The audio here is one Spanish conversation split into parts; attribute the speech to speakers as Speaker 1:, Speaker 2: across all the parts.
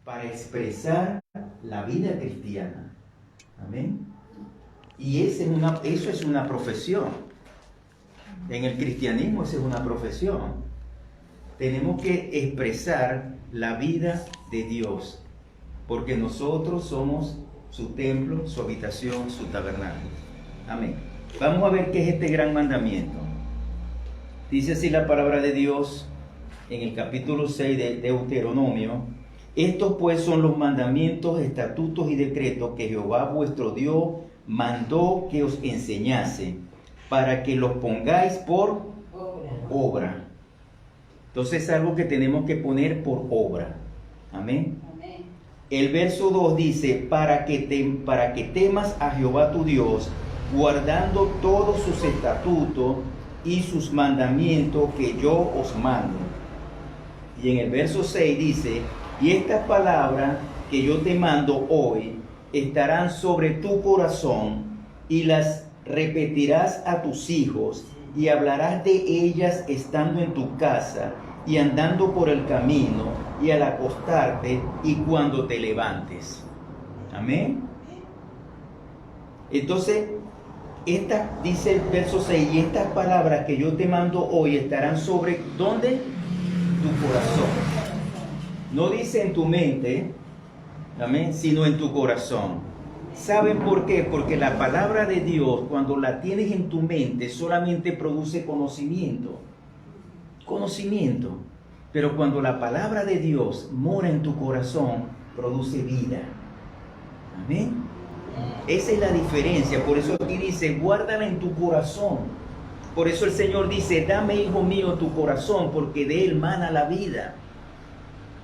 Speaker 1: para expresar la vida cristiana. Amén. Y eso es una profesión. En el cristianismo eso es una profesión. Tenemos que expresar la vida de Dios, porque nosotros somos su templo, su habitación, su tabernáculo. Amén. Vamos a ver qué es este gran mandamiento. Dice así la palabra de Dios en el capítulo 6 de Deuteronomio: estos pues son los mandamientos, estatutos y decretos que Jehová vuestro Dios mandó que os enseñase, para que los pongáis por obra. Entonces es algo que tenemos que poner por obra. Amén. Amén. El verso 2 dice: para que temas a Jehová tu Dios, guardando todos sus estatutos y sus mandamientos que yo os mando. Y en el verso 6 dice: y estas palabras que yo te mando hoy estarán sobre tu corazón, y las repetirás a tus hijos, y hablarás de ellas estando en tu casa, y andando por el camino, y al acostarte, y cuando te levantes. Amén. Entonces, dice el verso 6, y estas palabras que yo te mando hoy estarán sobre, ¿dónde? Tu corazón. No dice en tu mente, amén, sino en tu corazón. ¿Saben por qué? Porque la palabra de Dios, cuando la tienes en tu mente, solamente produce conocimiento. Conocimiento. Pero cuando la palabra de Dios mora en tu corazón, produce vida. Amén. Esa es la diferencia. Por eso aquí dice: guárdala en tu corazón. Por eso el Señor dice: dame, hijo mío, tu corazón, porque de él mana la vida.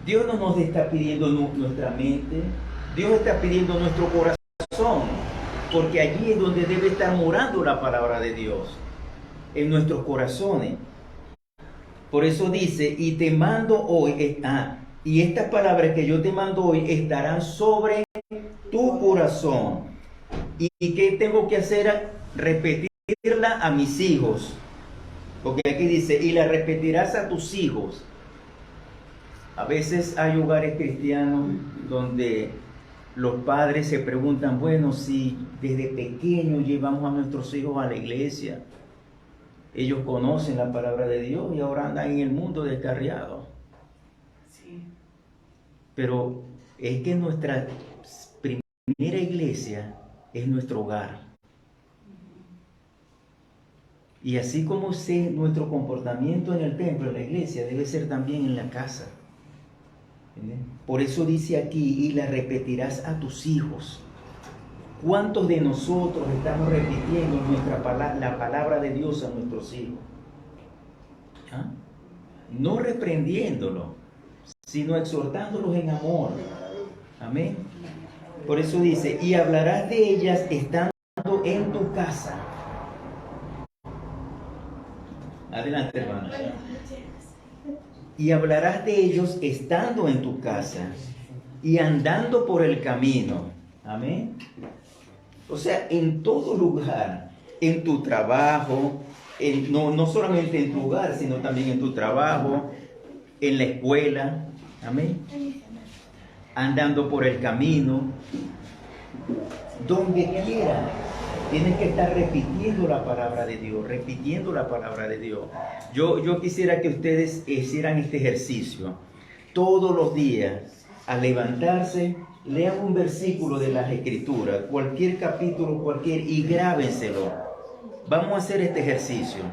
Speaker 1: Dios no nos está pidiendo nuestra mente, Dios está pidiendo nuestro corazón, porque allí es donde debe estar morando la palabra de Dios, en nuestros corazones. Por eso dice: y te mando hoy, y estas palabras que yo te mando hoy estarán sobre tu corazón. ¿Y qué tengo que hacer? Repetirla a mis hijos. Porque aquí dice: y la repetirás a tus hijos. A veces hay hogares cristianos donde los padres se preguntan: bueno, si desde pequeños llevamos a nuestros hijos a la iglesia, ellos conocen la palabra de Dios y ahora andan en el mundo descarriados. Sí. Pero es que nuestra primera iglesia es nuestro hogar. Y así como nuestro comportamiento en el templo, en la iglesia, debe ser también en la casa. Por eso dice aquí: y la repetirás a tus hijos. ¿Cuántos de nosotros estamos repitiendo la palabra de Dios a nuestros hijos? ¿Ah? No reprendiéndolos, sino exhortándolos en amor. Amén. Por eso dice: y hablarás de ellas estando en tu casa. Adelante, hermanos. Y hablarás de ellos estando en tu casa y andando por el camino. Amén. O sea, en todo lugar, en tu trabajo, no solamente en tu hogar, sino también en tu trabajo, en la escuela. Amén. Andando por el camino, donde quiera. Tienes que estar repitiendo la palabra de Dios, repitiendo la palabra de Dios. Yo quisiera que ustedes hicieran este ejercicio. Todos los días, al levantarse, lean un versículo de las Escrituras, cualquier capítulo, y grábenselo. Vamos a hacer este ejercicio.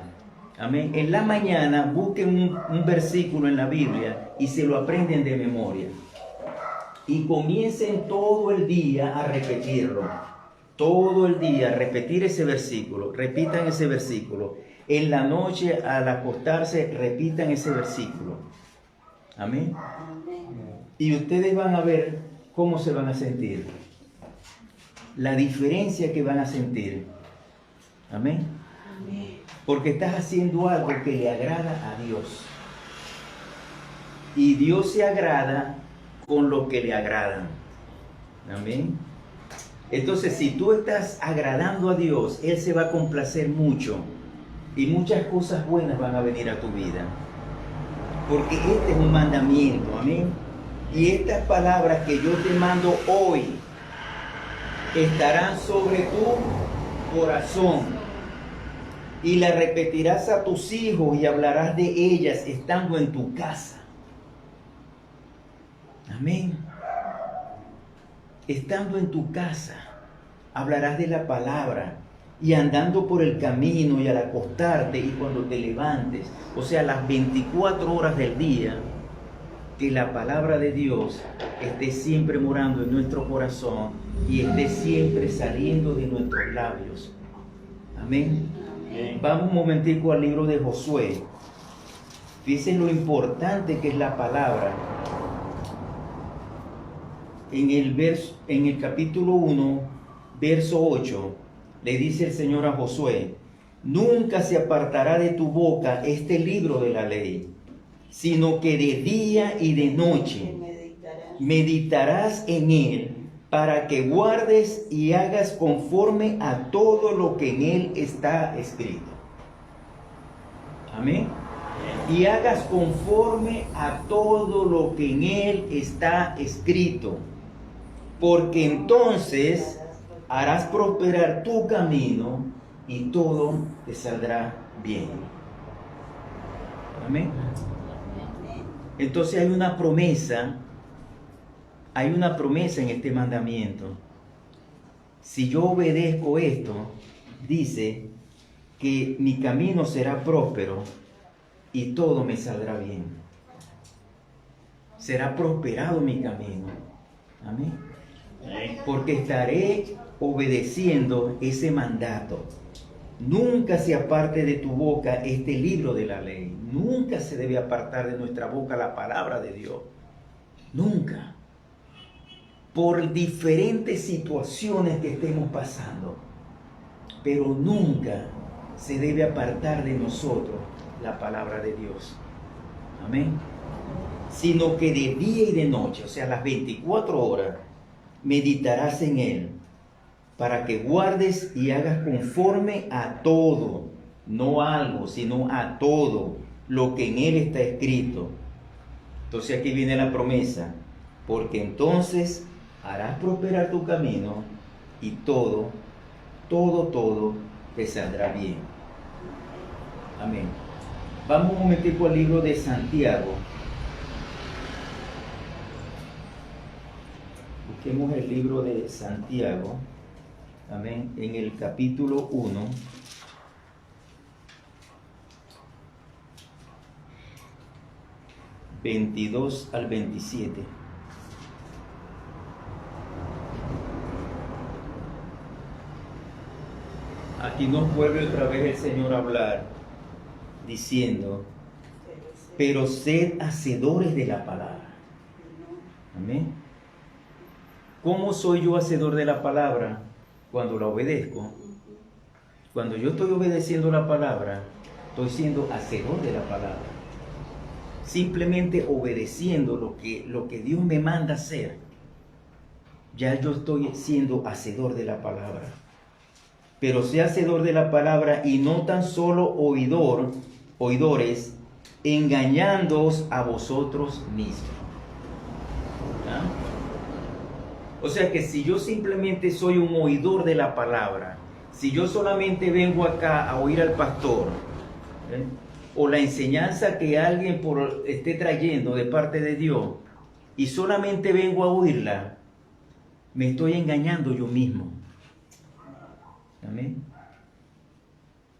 Speaker 1: Amén. En la mañana, busquen un versículo en la Biblia y se lo aprenden de memoria. Y comiencen todo el día a repetirlo. Todo el día repetir ese versículo, repitan ese versículo. En la noche al acostarse repitan ese versículo. Amén. Y ustedes van a ver cómo se van a sentir. La diferencia que van a sentir. Amén. Porque estás haciendo algo que le agrada a Dios. Y Dios se agrada con lo que le agradan. Amén. Entonces, si tú estás agradando a Dios, Él se va a complacer mucho y muchas cosas buenas van a venir a tu vida. Porque este es un mandamiento, amén. Y estas palabras que yo te mando hoy estarán sobre tu corazón. Y las repetirás a tus hijos y hablarás de ellas estando en tu casa. Amén. Estando en tu casa, hablarás de la palabra. Y andando por el camino y al acostarte y cuando te levantes. O sea, las 24 horas del día, que la palabra de Dios esté siempre morando en nuestro corazón y esté siempre saliendo de nuestros labios. Amén. Vamos un momentico al libro de Josué. Fíjense lo importante que es la palabra. En el capítulo 1, verso 8, le dice el Señor a Josué: nunca se apartará de tu boca este libro de la ley, sino que de día y de noche meditarás en él, para que guardes y hagas conforme a todo lo que en él está escrito. Amén. Y hagas conforme a todo lo que en él está escrito, porque entonces harás prosperar tu camino y todo te saldrá bien. Amén. Entonces hay una promesa en este mandamiento. Si yo obedezco esto, dice que mi camino será próspero y todo me saldrá bien. Será prosperado mi camino. Amén. Porque estaré obedeciendo ese mandato. Nunca se aparte de tu boca este libro de la ley. Nunca se debe apartar de nuestra boca la palabra de Dios. Nunca. Por diferentes situaciones que estemos pasando. Pero nunca se debe apartar de nosotros la palabra de Dios. Amén. Sino que de día y de noche, o sea, las 24 horas, meditarás en él, para que guardes y hagas conforme a todo, no algo, sino a todo lo que en él está escrito. Entonces aquí viene la promesa: porque entonces harás prosperar tu camino y todo te saldrá bien. Amén. Vamos un momentico al libro de Santiago. Busquemos el libro de Santiago. Amén. En el capítulo 1. (22 al 27). Aquí nos vuelve otra vez el Señor a hablar, diciendo: pero sed hacedores de la palabra. Amén. ¿Cómo soy yo hacedor de la palabra? Cuando la obedezco. Cuando yo estoy obedeciendo la palabra, estoy siendo hacedor de la palabra. Simplemente obedeciendo lo que Dios me manda hacer, ya yo estoy siendo hacedor de la palabra. Pero sea hacedor de la palabra y no tan solo oidores, engañándoos a vosotros mismos. ¿Ah? O sea que si yo simplemente soy un oidor de la palabra, si yo solamente vengo acá a oír al pastor, o la enseñanza que alguien esté trayendo de parte de Dios, y solamente vengo a oírla, me estoy engañando yo mismo. Amén.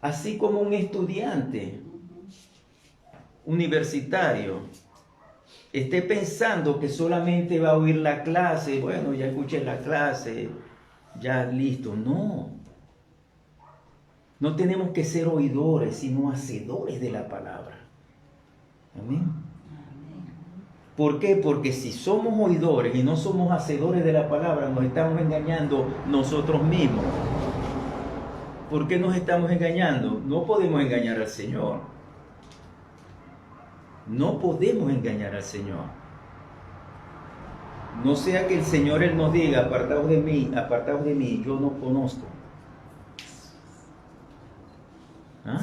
Speaker 1: Así como un estudiante universitario esté pensando que solamente va a oír la clase, bueno, ya escuché la clase, ya listo. No. No tenemos que ser oidores, sino hacedores de la palabra. Amén. ¿Por qué? Porque si somos oidores y no somos hacedores de la palabra, nos estamos engañando nosotros mismos. ¿Por qué nos estamos engañando? No podemos engañar al Señor. No podemos engañar al Señor. No sea que el Señor Él nos diga: apartaos de mí, yo no conozco. ¿Ah?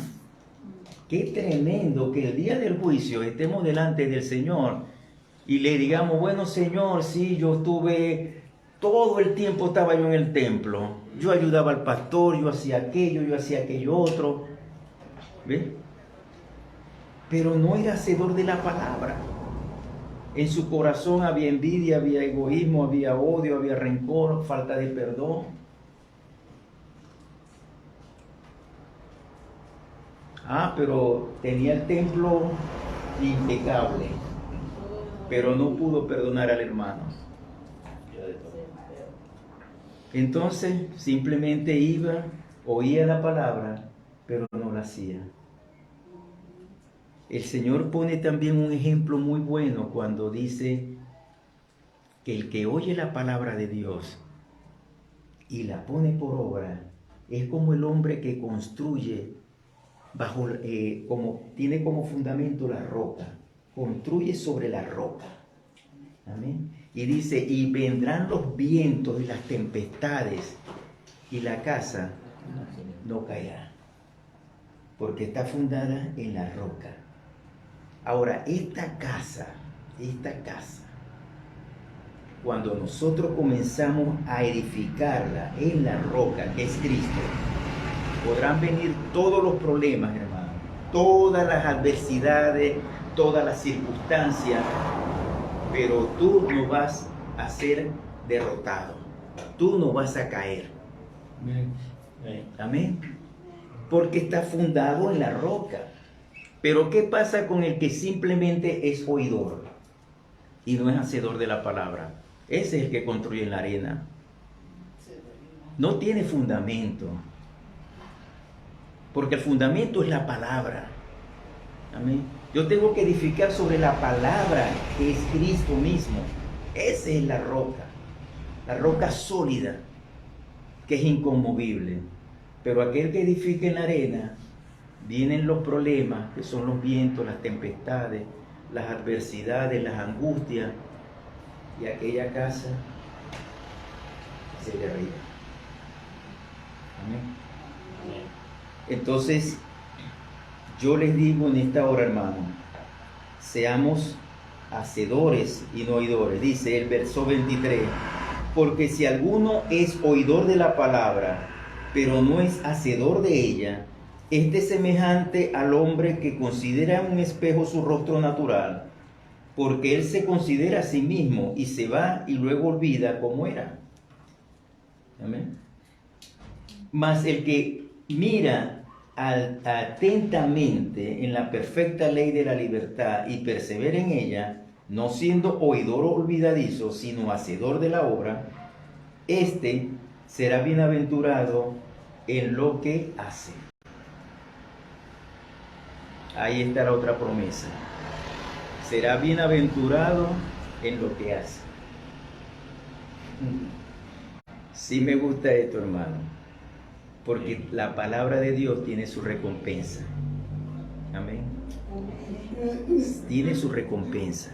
Speaker 1: Qué tremendo que el día del juicio estemos delante del Señor y le digamos, bueno Señor, sí, yo estuve, todo el tiempo estaba yo en el templo, yo ayudaba al pastor, yo hacía aquello otro, ¿ve? Pero no era hacedor de la palabra. En su corazón había envidia, había egoísmo, había odio, había rencor, falta de perdón. Pero tenía el templo impecable, pero no pudo perdonar al hermano. Entonces simplemente iba, oía la palabra, pero no la hacía. El Señor pone también un ejemplo muy bueno cuando dice que el que oye la palabra de Dios y la pone por obra es como el hombre que construye tiene como fundamento la roca, construye sobre la roca. Amén. Y dice, y vendrán los vientos y las tempestades y la casa no caerá, porque está fundada en la roca. Ahora, esta casa, cuando nosotros comenzamos a edificarla en la roca, que es Cristo, podrán venir todos los problemas, hermano, todas las adversidades, todas las circunstancias, pero tú no vas a ser derrotado, tú no vas a caer. Amén. Porque está fundado en la roca. Pero ¿qué pasa con el que simplemente es oidor y no es hacedor de la palabra? Ese es el que construye en la arena. No tiene fundamento. Porque el fundamento es la palabra. Amén. Yo tengo que edificar sobre la palabra que es Cristo mismo. Esa es la roca sólida, que es inconmovible. Pero aquel que edifica en la arena, vienen los problemas, que son los vientos, las tempestades, las adversidades, las angustias, y aquella casa se derriba. Amén. Entonces, yo les digo en esta hora, hermano, seamos hacedores y no oidores. Dice el verso 23, porque si alguno es oidor de la palabra, pero no es hacedor de ella, es semejante al hombre que considera en un espejo su rostro natural, porque él se considera a sí mismo y se va y luego olvida cómo era. Amén. Mas el que mira atentamente en la perfecta ley de la libertad y persevera en ella, no siendo oidor olvidadizo, sino hacedor de la obra, este será bienaventurado en lo que hace. Ahí está la otra promesa. Será bienaventurado en lo que hace. Sí me gusta esto, hermano, porque la palabra de Dios tiene su recompensa. Amén. Tiene su recompensa.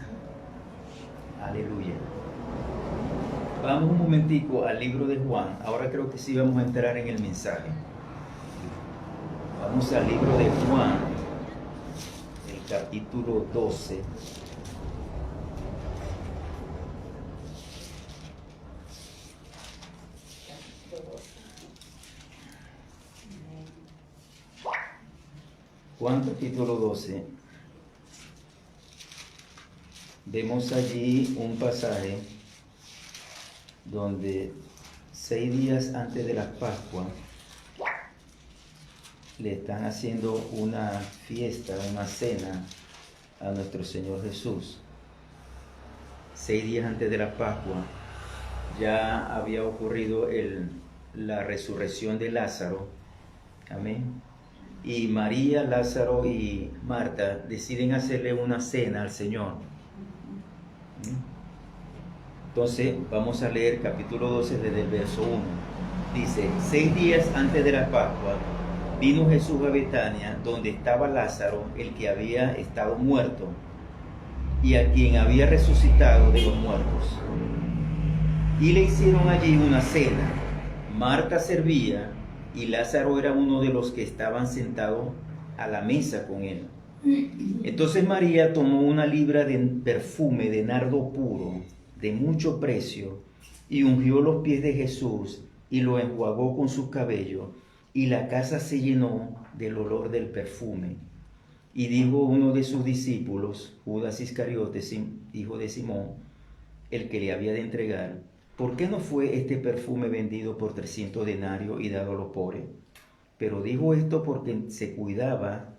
Speaker 1: Aleluya. Vamos un momentico al libro de Juan. Ahora creo que sí vamos a entrar en el mensaje. Vamos al libro de Juan, el capítulo 12. Juan capítulo 12. Vemos allí un pasaje donde 6 días antes de la Pascua le están haciendo una fiesta, una cena a nuestro Señor Jesús. 6 días antes de la Pascua ya había ocurrido la resurrección de Lázaro. Amén. Y María, Lázaro y Marta deciden hacerle una cena al Señor. Entonces vamos a leer capítulo 12 desde el verso 1. Dice, 6 días antes de la Pascua vino Jesús a Betania, donde estaba Lázaro, el que había estado muerto, y a quien había resucitado de los muertos. Y le hicieron allí una cena. Marta servía, y Lázaro era uno de los que estaban sentados a la mesa con él. Entonces María tomó una libra de perfume de nardo puro, de mucho precio, y ungió los pies de Jesús y lo enjuagó con sus cabellos, y la casa se llenó del olor del perfume. Y dijo uno de sus discípulos, Judas Iscariote, hijo de Simón, el que le había de entregar, ¿por qué no fue este perfume vendido por 300 denarios y dado a los pobres? Pero dijo esto porque se cuidaba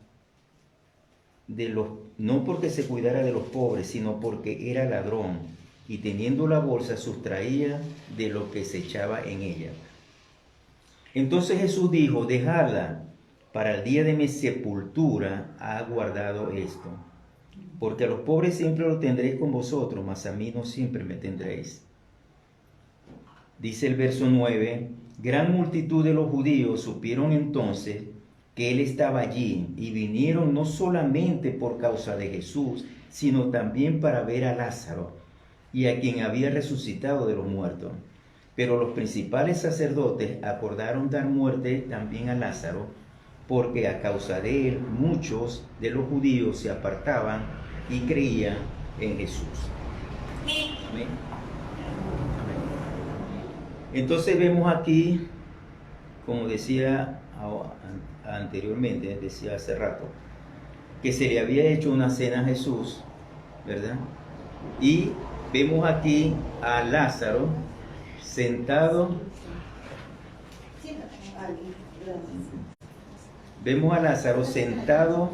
Speaker 1: no porque se cuidara de los pobres, sino porque era ladrón, y teniendo la bolsa sustraía de lo que se echaba en ella. Entonces Jesús dijo, dejadla, para el día de mi sepultura ha guardado esto. Porque a los pobres siempre lo tendréis con vosotros, mas a mí no siempre me tendréis. Dice el verso 9, gran multitud de los judíos supieron entonces que él estaba allí, y vinieron no solamente por causa de Jesús, sino también para ver a Lázaro, y a quien había resucitado de los muertos. Pero los principales sacerdotes acordaron dar muerte también a Lázaro, porque a causa de él muchos de los judíos se apartaban y creían en Jesús. Amén. Entonces vemos aquí, como decía anteriormente, decía hace rato, que se le había hecho una cena a Jesús, ¿verdad? Y vemos aquí a Lázaro sentado. Vemos a Lázaro sentado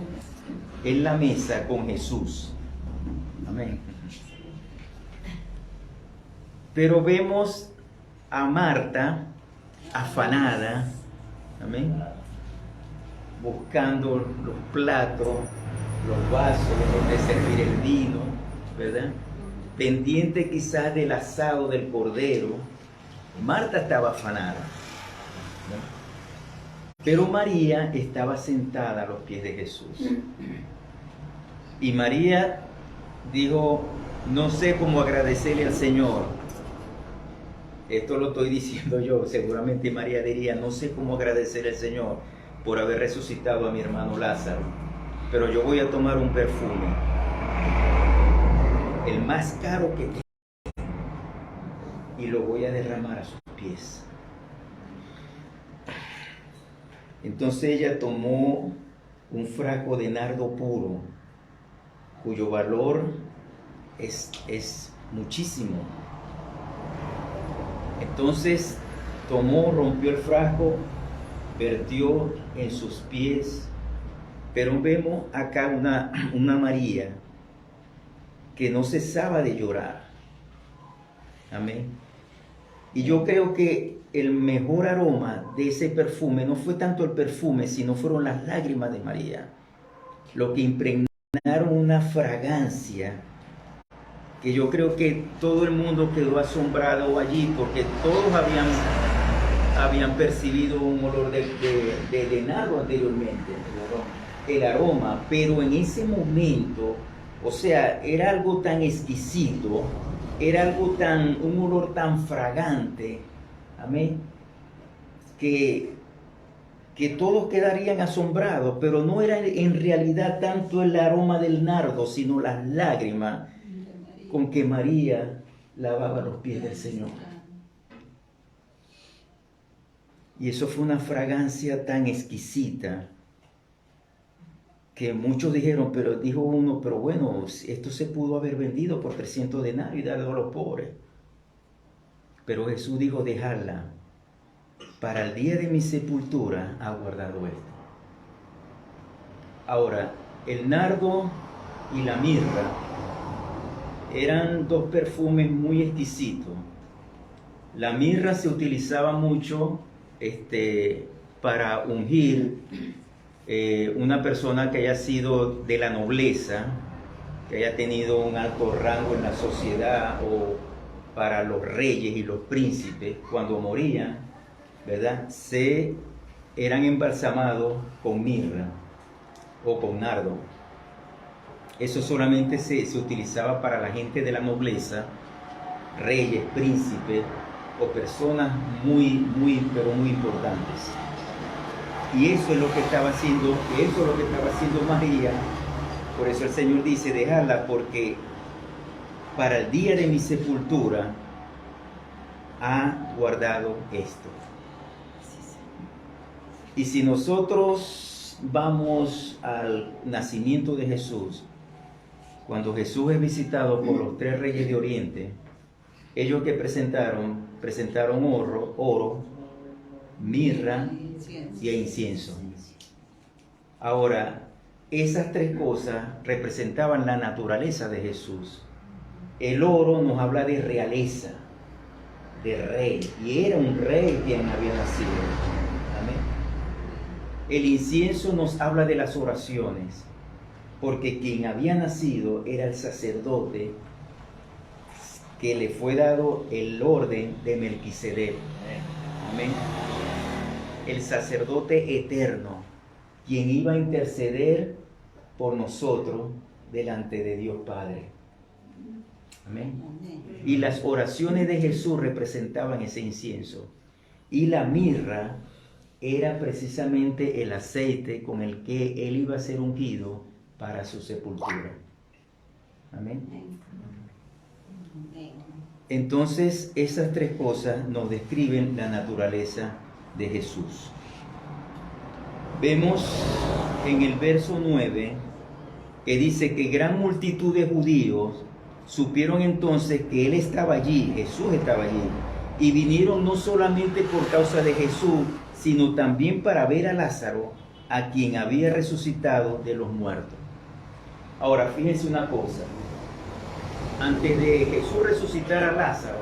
Speaker 1: en la mesa con Jesús. Amén. Pero vemos a Marta afanada, amén, buscando los platos, los vasos donde servir el vino, ¿verdad? Pendiente quizás del asado del cordero. Marta estaba afanada, ¿verdad? Pero María estaba sentada a los pies de Jesús. Y María dijo, no sé cómo agradecerle al Señor. Esto lo estoy diciendo yo, seguramente María diría, no sé cómo agradecer al Señor por haber resucitado a mi hermano Lázaro, pero yo voy a tomar un perfume, el más caro que tengo, y lo voy a derramar a sus pies. Entonces ella tomó un frasco de nardo puro, cuyo valor es muchísimo. Entonces rompió el frasco, vertió en sus pies, pero vemos acá una María que no cesaba de llorar. Amén. Y yo creo que el mejor aroma de ese perfume no fue tanto el perfume, sino fueron las lágrimas de María, lo que impregnaron una fragancia que yo creo que todo el mundo quedó asombrado allí, porque todos habían percibido un olor de nardo anteriormente, el aroma, pero en ese momento, o sea, era algo tan exquisito, era un olor tan fragante, amén, que todos quedarían asombrados, pero no era en realidad tanto el aroma del nardo, sino las lágrimas con que María lavaba los pies del Señor. Y eso fue una fragancia tan exquisita que muchos dijeron, pero dijo uno, pero bueno, esto se pudo haber vendido por 300 denarios y darlo a los pobres. Pero Jesús dijo, dejadla, para el día de mi sepultura ha guardado esto. Ahora, el nardo y la mirra eran dos perfumes muy exquisitos. La mirra se utilizaba mucho para ungir una persona que haya sido de la nobleza, que haya tenido un alto rango en la sociedad, o para los reyes y los príncipes, cuando morían, ¿verdad? Eran embalsamados con mirra o con nardo. Eso solamente se utilizaba para la gente de la nobleza, reyes, príncipes o personas pero muy importantes. Y eso es lo que estaba haciendo María Por eso el Señor dice, dejadla, porque para el día de mi sepultura ha guardado esto. Y si nosotros vamos al nacimiento de Jesús, cuando Jesús es visitado por los 3 reyes de Oriente, ellos que presentaron oro, mirra y incienso. Ahora, esas 3 cosas representaban la naturaleza de Jesús. El oro nos habla de realeza, de rey, y era un rey quien había nacido. Amén. El incienso nos habla de las oraciones, porque quien había nacido era el sacerdote que le fue dado el orden de Melquisedec. Amén. El sacerdote eterno, quien iba a interceder por nosotros delante de Dios Padre. Amén. Y las oraciones de Jesús representaban ese incienso. Y la mirra era precisamente el aceite con el que él iba a ser ungido para su sepultura. Amén. Entonces, esas 3 cosas nos describen la naturaleza de Jesús. Vemos en el verso 9 que dice que gran multitud de judíos supieron entonces que él estaba allí, Jesús estaba allí, y vinieron no solamente por causa de Jesús, sino también para ver a Lázaro, a quien había resucitado de los muertos. Ahora, fíjense una cosa. Antes de Jesús resucitar a Lázaro,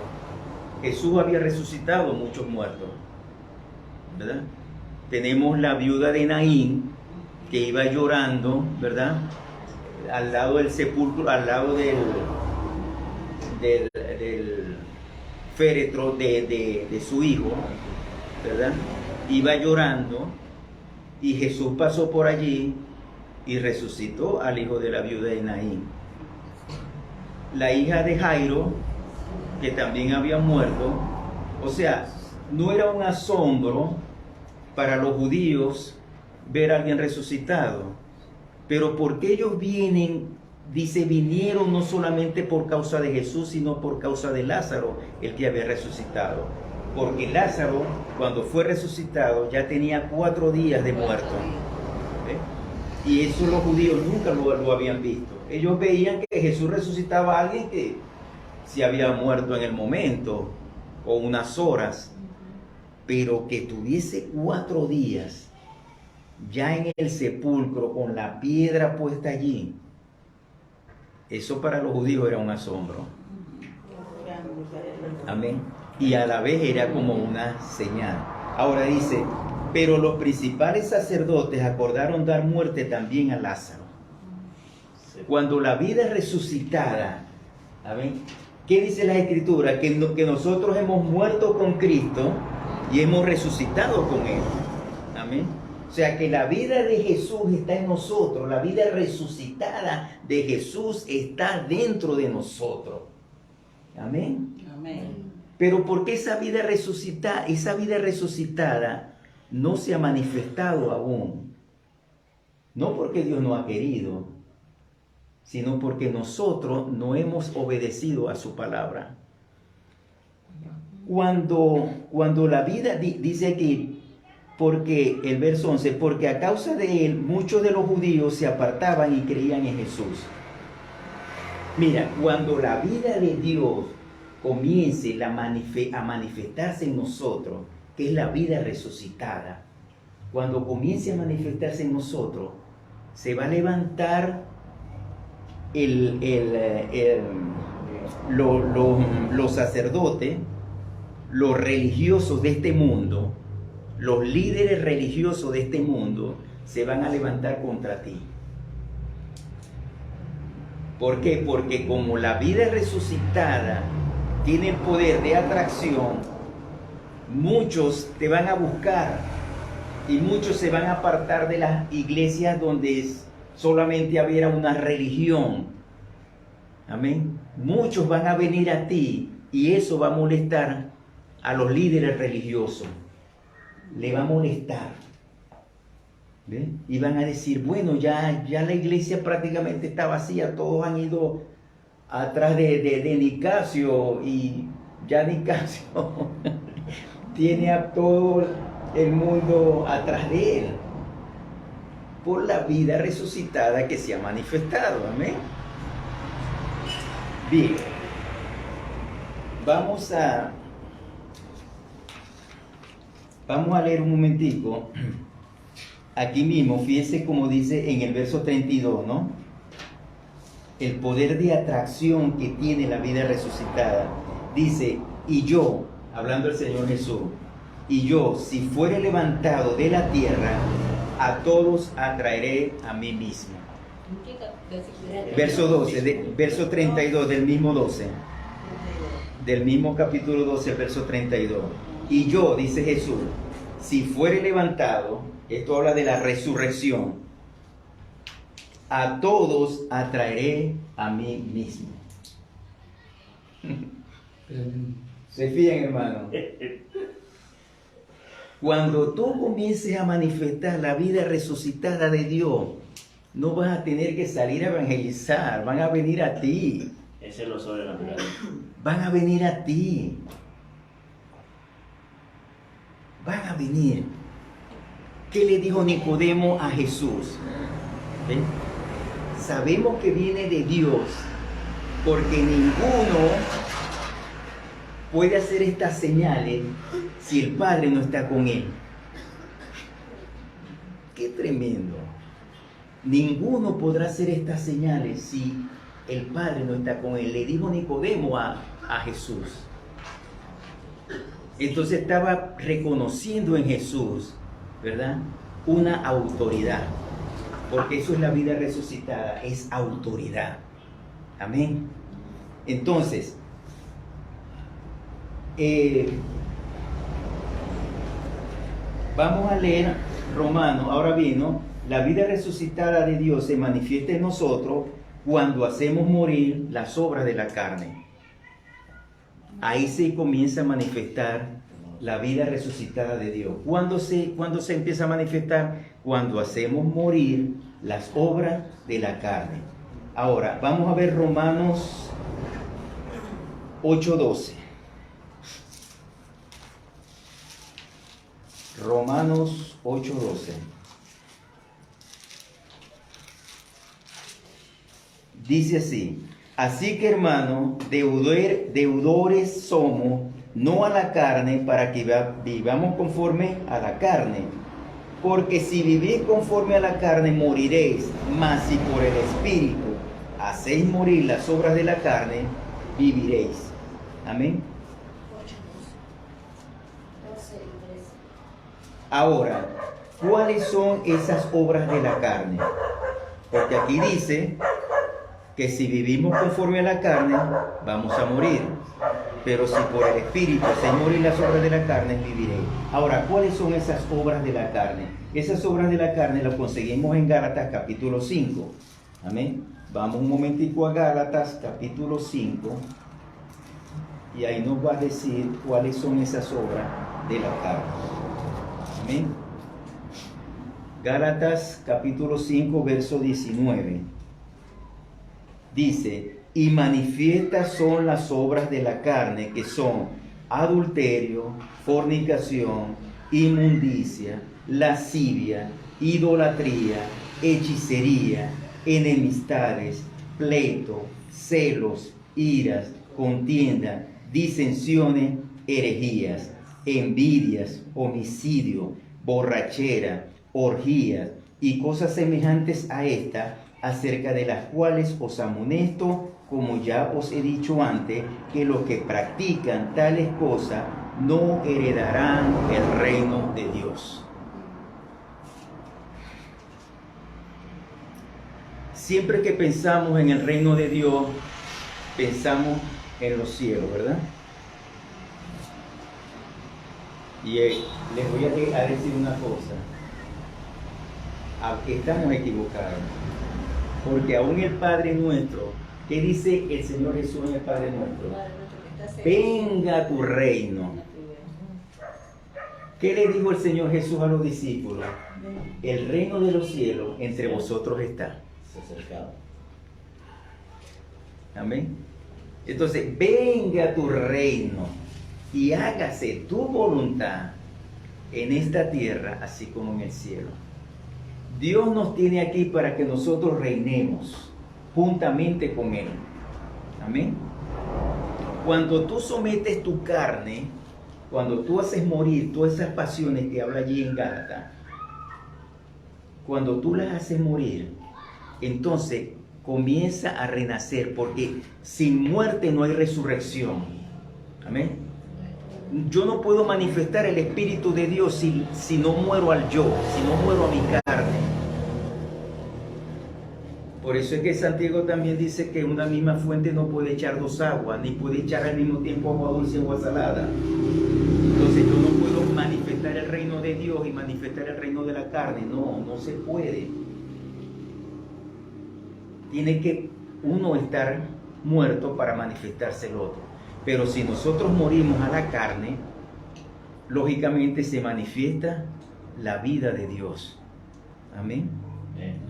Speaker 1: Jesús había resucitado muchos muertos, ¿verdad? Tenemos la viuda de Naín, que iba llorando, ¿verdad? Al lado del sepulcro, al lado del féretro de su hijo, ¿verdad? Iba llorando, y Jesús pasó por allí y resucitó al hijo de la viuda de Naín. La hija de Jairo, que también había muerto. O sea, no era un asombro para los judíos ver a alguien resucitado. Pero porque ellos vienen, dice, vinieron no solamente por causa de Jesús, sino por causa de Lázaro, el que había resucitado. Porque Lázaro, cuando fue resucitado, ya tenía 4 días de muerto. Y eso los judíos nunca lo habían visto. Ellos veían que Jesús resucitaba a alguien que se había muerto en el momento o unas horas, pero que tuviese 4 días ya en el sepulcro con la piedra puesta allí, eso para los judíos era un asombro. Amén. Y a la vez era como una señal. Ahora dice, pero los principales sacerdotes acordaron dar muerte también a Lázaro. Cuando la vida es resucitada, ¿amén? ¿Qué dice la Escritura? Que nosotros hemos muerto con Cristo y hemos resucitado con Él. Amén. O sea que la vida de Jesús está en nosotros, la vida resucitada de Jesús está dentro de nosotros. Amén.
Speaker 2: Amén.
Speaker 1: Pero ¿por qué esa vida resucitada no se ha manifestado aún? No porque Dios no ha querido, sino porque nosotros no hemos obedecido a su palabra. Cuando la vida, dice aquí, porque el verso 11, porque a causa de él muchos de los judíos se apartaban y creían en Jesús. Mira, cuando la vida de Dios comience a manifestarse en nosotros, que es la vida resucitada, cuando comience a manifestarse en nosotros, se va a levantar los sacerdotes, los religiosos de este mundo, los líderes religiosos de este mundo, se van a levantar contra ti. ¿Por qué? Porque como la vida resucitada tiene el poder de atracción, muchos te van a buscar y muchos se van a apartar de las iglesias donde solamente había una religión. Amén. Muchos van a venir a ti y eso va a molestar a los líderes religiosos. Le va a molestar. ¿Ve? Y van a decir, bueno, ya la iglesia prácticamente está vacía, todos han ido atrás de Nicasio, y ya Nicasio tiene a todo el mundo atrás de él por la vida resucitada que se ha manifestado. Amén. Bien, vamos a leer un momentico aquí mismo. Fíjense como dice en el verso 32, ¿no? El poder de atracción que tiene la vida resucitada. Dice, y yo, hablando el Señor Jesús, y yo, si fuere levantado de la tierra, a todos atraeré a mí mismo. Verso 12, verso 32 del mismo 12. Del mismo capítulo 12, verso 32. Y yo, dice Jesús, si fuere levantado, esto habla de la resurrección, a todos atraeré a mí mismo. ¿Se fijan, hermano? Cuando tú comiences a manifestar la vida resucitada de Dios, no vas a tener que salir a evangelizar, van a venir a ti.
Speaker 2: Ese es lo sobrenatural.
Speaker 1: Van a venir a ti. Van a venir. ¿Qué le dijo Nicodemo a Jesús? ¿Ven? Sabemos que viene de Dios, porque ninguno puede hacer estas señales si el Padre no está con él. ¡Qué tremendo! Ninguno podrá hacer estas señales si el Padre no está con él. Le dijo Nicodemo a Jesús. Entonces estaba reconociendo en Jesús, ¿verdad?, una autoridad. Porque eso es la vida resucitada, es autoridad. Amén. Entonces, vamos a leer Romanos. Ahora bien, ¿no? La vida resucitada de Dios se manifiesta en nosotros cuando hacemos morir las obras de la carne. Ahí se comienza a manifestar la vida resucitada de Dios. ¿Cuándo se empieza a manifestar? Cuando hacemos morir las obras de la carne. Ahora, vamos a ver Romanos 8:12. Romanos 8:12. Dice así: así que, hermanos, deudores somos, no a la carne, para que vivamos conforme a la carne. Porque si vivís conforme a la carne, moriréis. Mas si por el Espíritu hacéis morir las obras de la carne, viviréis. Amén. Ahora, ¿cuáles son esas obras de la carne? Porque aquí dice que si vivimos conforme a la carne, vamos a morir. Pero si por el Espíritu hacéis morir las obras de la carne, viviréis. Ahora, ¿cuáles son esas obras de la carne? Esas obras de la carne las conseguimos en Gálatas capítulo 5. Amén. Vamos un momentico a Gálatas capítulo 5. Y ahí nos va a decir cuáles son esas obras de la carne. Amén. Gálatas capítulo 5, verso 19. Dice: y manifiestas son las obras de la carne, que son adulterio, fornicación, inmundicia, lascivia, idolatría, hechicería, enemistades, pleito, celos, iras, contienda, disensiones, herejías, envidias, homicidio, borrachera, orgías y cosas semejantes a esta, acerca de las cuales os amonesto, como ya os he dicho antes, que los que practican tales cosas no heredarán el reino de Dios. Siempre que pensamos en el reino de Dios, pensamos en los cielos, ¿verdad? Y les voy a decir una cosa: estamos equivocados. Porque aún el Padre nuestro, ¿qué dice el Señor Jesús en el Padre nuestro? Venga tu reino. ¿Qué le dijo el Señor Jesús a los discípulos? El reino de los cielos entre vosotros está. Amén. Entonces, venga tu reino y hágase tu voluntad en esta tierra, así como en el cielo. Dios nos tiene aquí para que nosotros reinemos juntamente con Él. Amén. Cuando tú sometes tu carne, cuando tú haces morir todas esas pasiones que habla allí en Gálatas, cuando tú las haces morir, entonces comienza a renacer, porque sin muerte no hay resurrección. Amén. Yo no puedo manifestar el Espíritu de Dios si no muero al yo, si no muero a mi carne. Por eso es que Santiago también dice que una misma fuente no puede echar dos aguas, ni puede echar al mismo tiempo agua dulce y agua salada. Entonces yo no puedo manifestar el reino de Dios y manifestar el reino de la carne. No, no se puede. Tiene que uno estar muerto para manifestarse el otro. Pero si nosotros morimos a la carne, lógicamente se manifiesta la vida de Dios. Amén.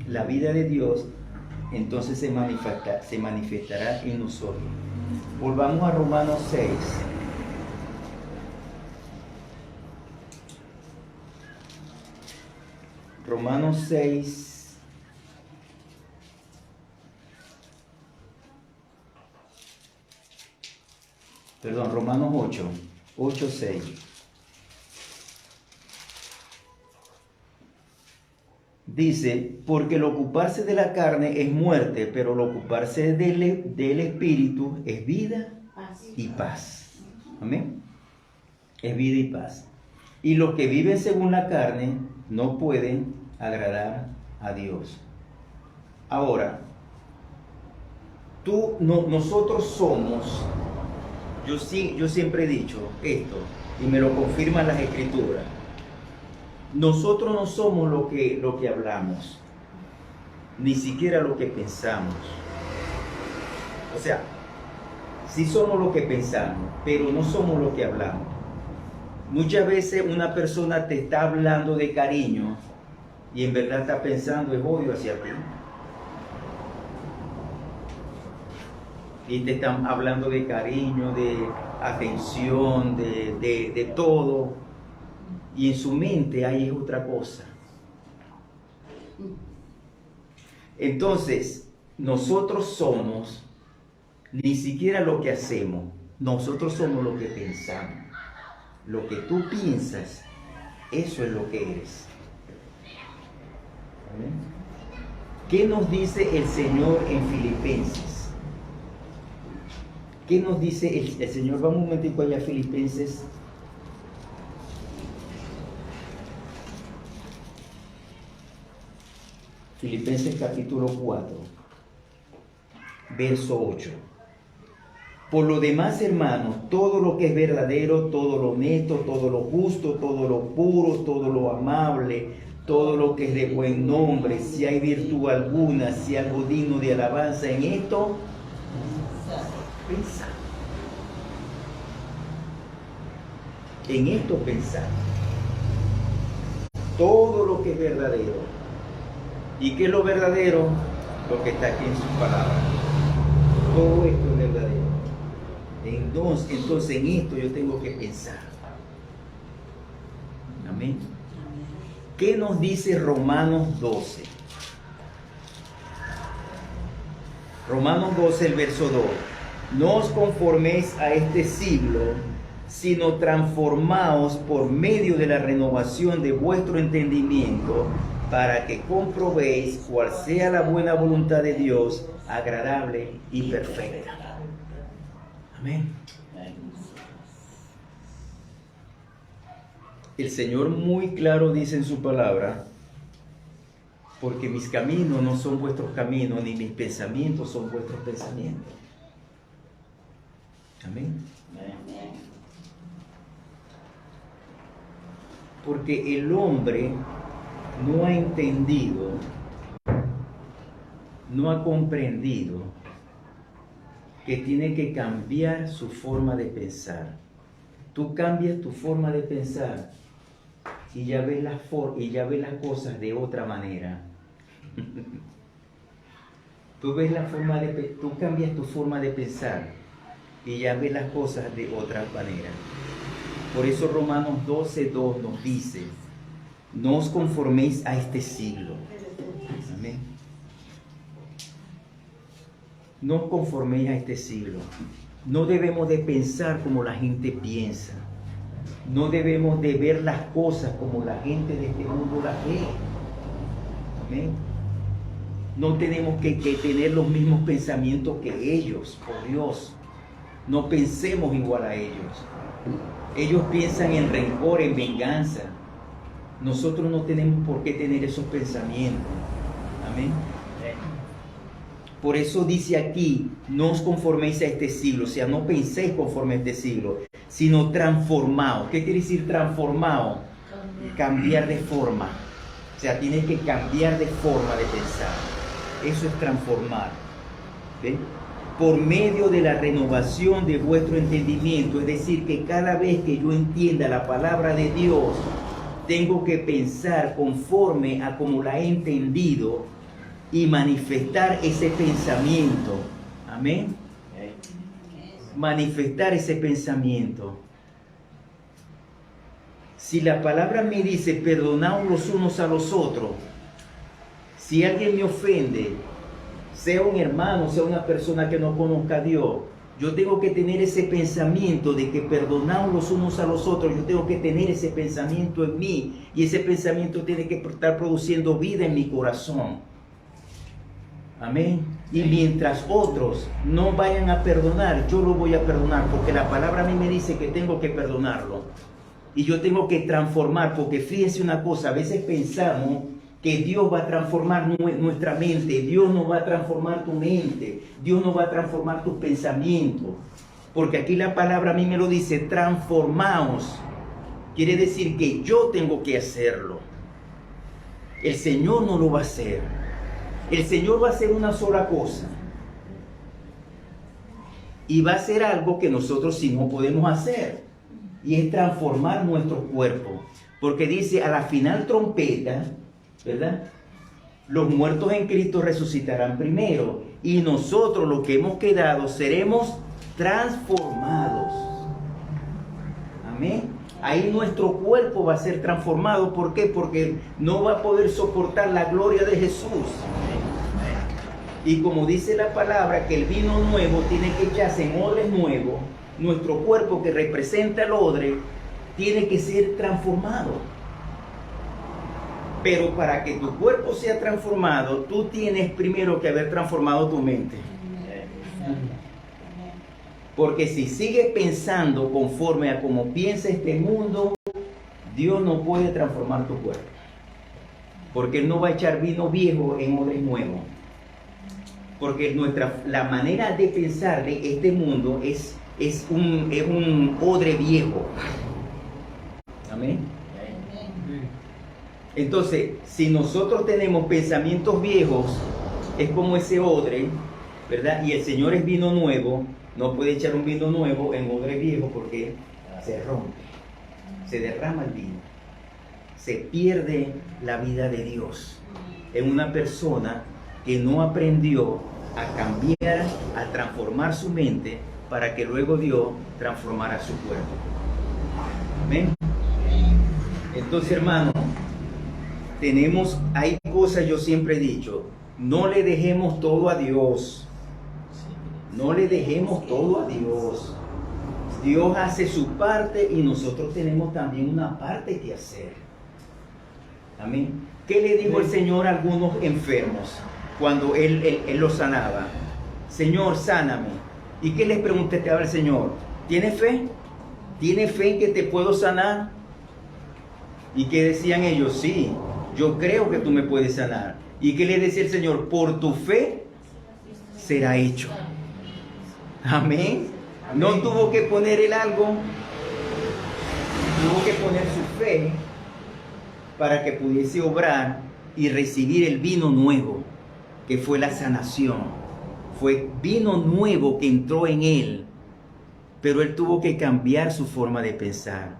Speaker 1: La vida de Dios entonces se manifestará en nosotros. Volvamos a Romanos 6. Romanos 6. Perdón, Romanos 8. 8, 6. Dice, porque el ocuparse de la carne es muerte, pero el ocuparse del espíritu es vida y paz. Amén. Es vida y paz. Y los que viven según la carne no pueden agradar a Dios. Ahora, nosotros somos, yo siempre he dicho esto, y me lo confirman las Escrituras. Nosotros no somos lo que hablamos, ni siquiera lo que pensamos. O sea, sí somos lo que pensamos, pero no somos lo que hablamos. Muchas veces una persona te está hablando de cariño y en verdad está pensando en odio hacia ti. Y te están hablando de cariño, de atención, de todo. Y en su mente hay otra cosa. Entonces, nosotros somos ni siquiera lo que hacemos. Nosotros somos lo que pensamos. Lo que tú piensas, eso es lo que eres. ¿Amén? ¿Qué nos dice el Señor en Filipenses? ¿Qué nos dice el Señor? Vamos un momentico allá a Filipenses. Filipenses capítulo 4, verso 8. Por lo demás, hermanos, todo lo que es verdadero, todo lo honesto, todo lo justo, todo lo puro, todo lo amable, todo lo que es de buen nombre, si hay virtud alguna, si algo digno de alabanza, en esto, pensad. En esto pensad. Todo lo que es verdadero. ¿Y qué es lo verdadero? Lo que está aquí en sus palabras. Todo esto es verdadero. Entonces en esto yo tengo que pensar. Amén. ¿Qué nos dice Romanos 12? Romanos 12, el verso 2. No os conforméis a este siglo, sino transformaos por medio de la renovación de vuestro entendimiento, para que comprobéis cuál sea la buena voluntad de Dios, agradable y perfecta. Amén. El Señor muy claro dice en su palabra, porque mis caminos no son vuestros caminos, ni mis pensamientos son vuestros pensamientos. Amén. Porque el hombre no ha entendido, no ha comprendido que tiene que cambiar su forma de pensar. Tú cambias tu forma de pensar y ya ves las cosas de otra manera. Tú cambias tu forma de pensar y ya ves las cosas de otra manera. Por eso Romanos 12:2 nos dice, no os conforméis a este siglo. Amén. No os conforméis a este siglo. No debemos de pensar como la gente piensa. No debemos de ver las cosas como la gente de este mundo las ve. Amén. No tenemos que tener los mismos pensamientos que ellos, por Dios. No pensemos igual a ellos. Ellos piensan en rencor, en venganza. Nosotros no tenemos por qué tener esos pensamientos. Amén. Por eso dice aquí, no os conforméis a este siglo, o sea, no penséis conforme a este siglo, sino transformaos. ¿Qué quiere decir transformado? Cambiar de forma. O sea, tienes que cambiar de forma de pensar. Eso es transformar. ¿Ven? Por medio de la renovación de vuestro entendimiento, es decir, que cada vez que yo entienda la palabra de Dios, tengo que pensar conforme a como la he entendido y manifestar ese pensamiento. Amén. Manifestar ese pensamiento. Si la palabra me dice, perdonaos los unos a los otros, si alguien me ofende, sea un hermano, sea una persona que no conozca a Dios, yo tengo que tener ese pensamiento de que perdonaos los unos a los otros. Yo tengo que tener ese pensamiento en mí, y ese pensamiento tiene que estar produciendo vida en mi corazón. Amén. Y mientras otros no vayan a perdonar, yo lo voy a perdonar, porque la palabra a mí me dice que tengo que perdonarlo. Y yo tengo que transformar, porque fíjense una cosa, a veces pensamos que Dios va a transformar nuestra mente. Dios no va a transformar tu mente. Dios no va a transformar tus pensamientos. Porque aquí la palabra a mí me lo dice, transformaos. Quiere decir que yo tengo que hacerlo. El Señor no lo va a hacer. El Señor va a hacer una sola cosa. Y va a hacer algo que nosotros sí no podemos hacer. Y es transformar nuestro cuerpo. Porque dice, a la final trompeta, ¿verdad? Los muertos en Cristo resucitarán primero, y nosotros los que hemos quedado seremos transformados. Amén. Ahí nuestro cuerpo va a ser transformado. ¿Por qué? Porque no va a poder soportar la gloria de Jesús. Y como dice la palabra, que el vino nuevo tiene que echarse en odres nuevos, nuestro cuerpo que representa el odre tiene que ser transformado. Pero para que tu cuerpo sea transformado, tú tienes primero que haber transformado tu mente. Porque si sigues pensando conforme a como piensa este mundo, Dios no puede transformar tu cuerpo. Porque Él no va a echar vino viejo en odres nuevos. Porque la manera de pensar de este mundo es un odre viejo. Amén. Entonces, si nosotros tenemos pensamientos viejos, es como ese odre, ¿verdad? Y el Señor es vino nuevo, no puede echar un vino nuevo en odre viejo porque se rompe, se derrama el vino, se pierde la vida de Dios en una persona que no aprendió a cambiar, a transformar su mente para que luego Dios transformara su cuerpo. Amén. Entonces, hermano, hay cosas, yo siempre he dicho, no le dejemos todo a Dios. No le dejemos todo a Dios. Dios hace su parte y nosotros tenemos también una parte que hacer. Amén. ¿Qué le dijo el Señor a algunos enfermos cuando Él los sanaba? Señor, sáname. ¿Y qué les pregunté al Señor? ¿Tienes fe? ¿Tienes fe en que te puedo sanar? ¿Y qué decían ellos? Sí, yo creo que tú me puedes sanar. ¿Y qué le decía el Señor? Por tu fe será hecho. Amén. No tuvo que poner el algo, tuvo que poner su fe para que pudiese obrar y recibir el vino nuevo, que fue la sanación. Fue vino nuevo que entró en él, pero él tuvo que cambiar su forma de pensar.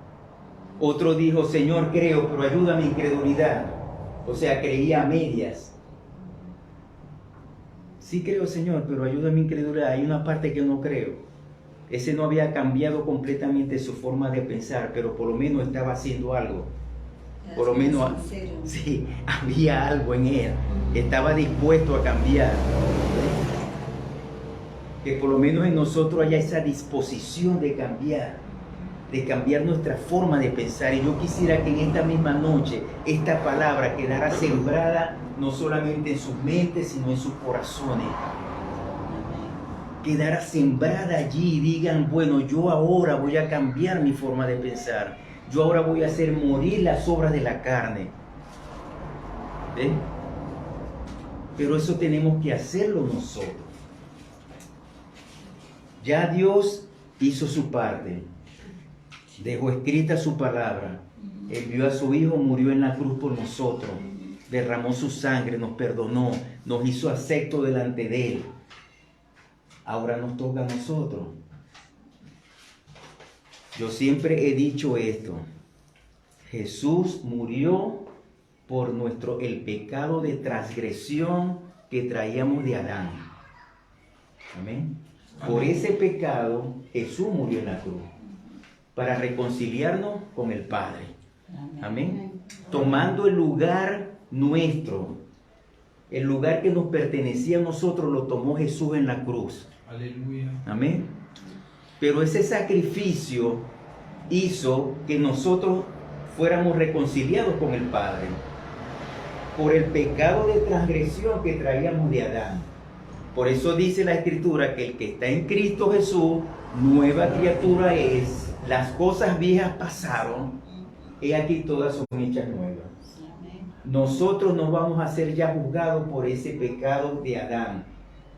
Speaker 1: Otro dijo, Señor, creo, pero ayuda a mi incredulidad. O sea, creía a medias. Sí creo, Señor, pero ayuda a mi incredulidad. Hay una parte que no creo. Ese no había cambiado completamente su forma de pensar, pero por lo menos estaba haciendo algo. Por lo menos, sí, había algo en él. Estaba dispuesto a cambiar. Que por lo menos en nosotros haya esa disposición de cambiar nuestra forma de pensar. Y yo quisiera que en esta misma noche esta palabra quedara sembrada no solamente en sus mentes, sino en sus corazones. Quedara sembrada allí y digan, bueno, yo ahora voy a cambiar mi forma de pensar. Yo ahora voy a hacer morir las obras de la carne. ¿Ven? Pero eso tenemos que hacerlo nosotros. Ya Dios hizo su parte. Dejó escrita su palabra. Envió a su Hijo, murió en la cruz por nosotros. Derramó su sangre, nos perdonó, nos hizo acepto delante de Él. Ahora nos toca a nosotros. Yo siempre he dicho esto. Jesús murió por el pecado de transgresión que traíamos de Adán. Amén. Por ese pecado Jesús murió en la cruz. Para reconciliarnos con el Padre. Amén. Tomando el lugar nuestro. El lugar que nos pertenecía a nosotros lo tomó Jesús en la cruz.
Speaker 2: Aleluya.
Speaker 1: Amén. Pero ese sacrificio hizo que nosotros fuéramos reconciliados con el Padre por el pecado de transgresión que traíamos de Adán. Por eso dice la Escritura que el que está en Cristo Jesús, nueva criatura es. Las cosas viejas pasaron, y aquí todas son hechas nuevas. Nosotros no vamos a ser ya juzgados por ese pecado de Adán,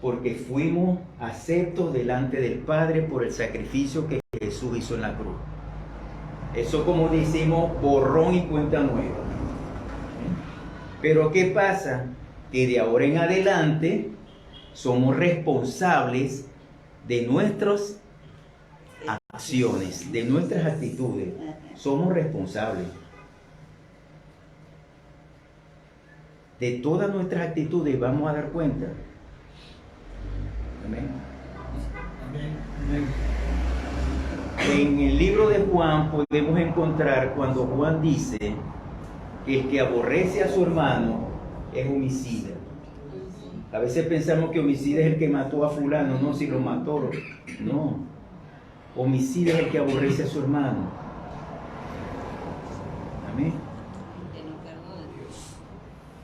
Speaker 1: porque fuimos aceptos delante del Padre por el sacrificio que Jesús hizo en la cruz. Eso, como decimos, borrón y cuenta nueva. Pero ¿qué pasa? Que de ahora en adelante somos responsables de nuestras acciones, de nuestras actitudes. Somos responsables de todas nuestras actitudes. Vamos a dar cuenta. Amén. En el libro de Juan podemos encontrar cuando Juan dice que el que aborrece a su hermano es homicida. A veces pensamos que homicida es el que mató a fulano. No, si lo mató, no. Homicida es el que aborrece a su hermano. Amén.